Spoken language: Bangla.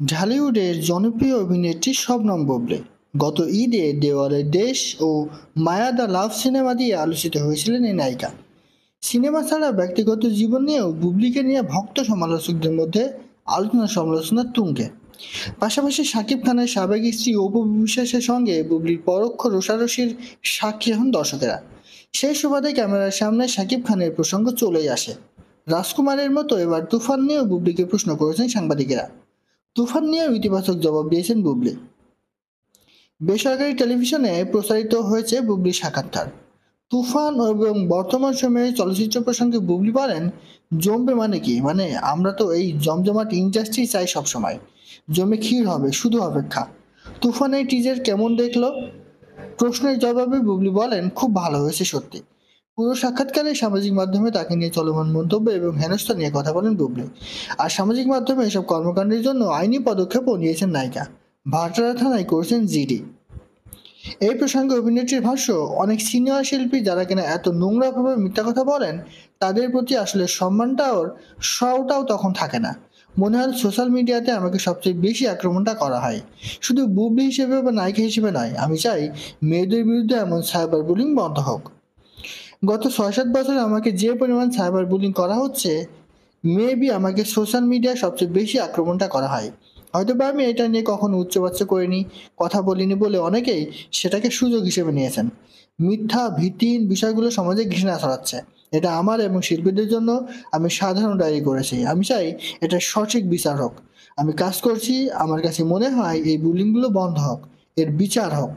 ঢালিউডের জনপ্রিয় অভিনেত্রী শবনম বুবলী গত ঈদে দেওয়ালের দেশ ও মায়া দ্য লাভ সিনেমা দিয়ে আলোচিত হয়েছিলেন এই নায়িকা। সিনেমা ছাড়া ব্যক্তিগত জীবন নিয়েও বুবলীকে নিয়ে ভক্ত সমালোচকদের মধ্যে আলোচনা সমালোচনার তুঙ্গে। পাশাপাশি শাকিব খানের সাবেক স্ত্রী অপু বিশ্বাসের সঙ্গে বুবলীর পরোক্ষ রোষারসির সাক্ষী হন দর্শকেরা। সেই সুবাদে ক্যামেরার সামনে শাকিব খানের প্রসঙ্গ চলেই আসে। রাজকুমারের মতো এবার তুফান নিয়েও বুবলীকে প্রশ্ন করেছেন সাংবাদিকেরা। তুফান নিয়েও ইতিবাচক জবাব দিয়েছেন বুবলী। বেসরকারি টেলিভিশনে প্রচারিত হয়েছে বুবলীর সাক্ষাৎকার। তুফান এবং বর্তমান সময়ে চলচ্চিত্র প্রসঙ্গে বুবলী বলেন, জমবে মানে কি, মানে আমরা তো এই জমজমাট ইন্ডাস্ট্রি চাই সবসময়, জমে ক্ষীর হবে, শুধু অপেক্ষা। তুফানের টিজার কেমন দেখলো প্রশ্নের জবাবে বুবলী বলেন, খুব ভালো হয়েছে সত্যি। পুরো সাক্ষাৎকারে সামাজিক মাধ্যমে তাকে নিয়ে চলমান মন্তব্য এবং হেনস্থা নিয়ে কথা বলেন বুবলী। আর সামাজিক মাধ্যমে এসব কর্মকাণ্ডের জন্য আইনি পদক্ষেপও নিয়েছেন নায়িকা। ভাটারা থানায় করেছেন জিডি। এই প্রসঙ্গে অভিনেত্রীর ভাষ্য, অনেক সিনিয়র শিল্পী যারা কিনা এত নোংরাভাবে মিথ্যা কথা বলেন, তাদের প্রতি আসলে শটাও তখন থাকে না। মনে হয় সোশ্যাল মিডিয়াতে আমাকে সবচেয়ে বেশি আক্রমণটা করা হয়, শুধু বুবলী হিসেবে বা নায়িকা হিসেবে নয়। আমি চাই মেয়েদের বিরুদ্ধে এমন সাইবার বুলিং বন্ধ হোক। গত ৬-৭ বছরে আমাকে যে পরিমাণ সাইবার বুলিং করা হচ্ছে, মেবি আমাকে সোশ্যাল মিডিয়ায় সবচেয়ে বেশি আক্রমণটা করা হয়। হয়তোবা আমি এটা নিয়ে কখনো উচ্চবাচ্য করিনি, কথা বলিনি বলে অনেকেই সেটাকে সুযোগ হিসেবে নিয়েছেন। মিথ্যা ভিত্তিহীন বিষয়গুলো সমাজে ঘৃণা ছড়াচ্ছে। এটা আমার এবং শিল্পীদের জন্য আমি সাধারণ ডায়েরি করেছি। আমি চাই এটা সঠিক বিচার হোক। আমি কাজ করছি, আমার কাছে মনে হয় এই বুলিংগুলো বন্ধ হোক, এর বিচার হোক।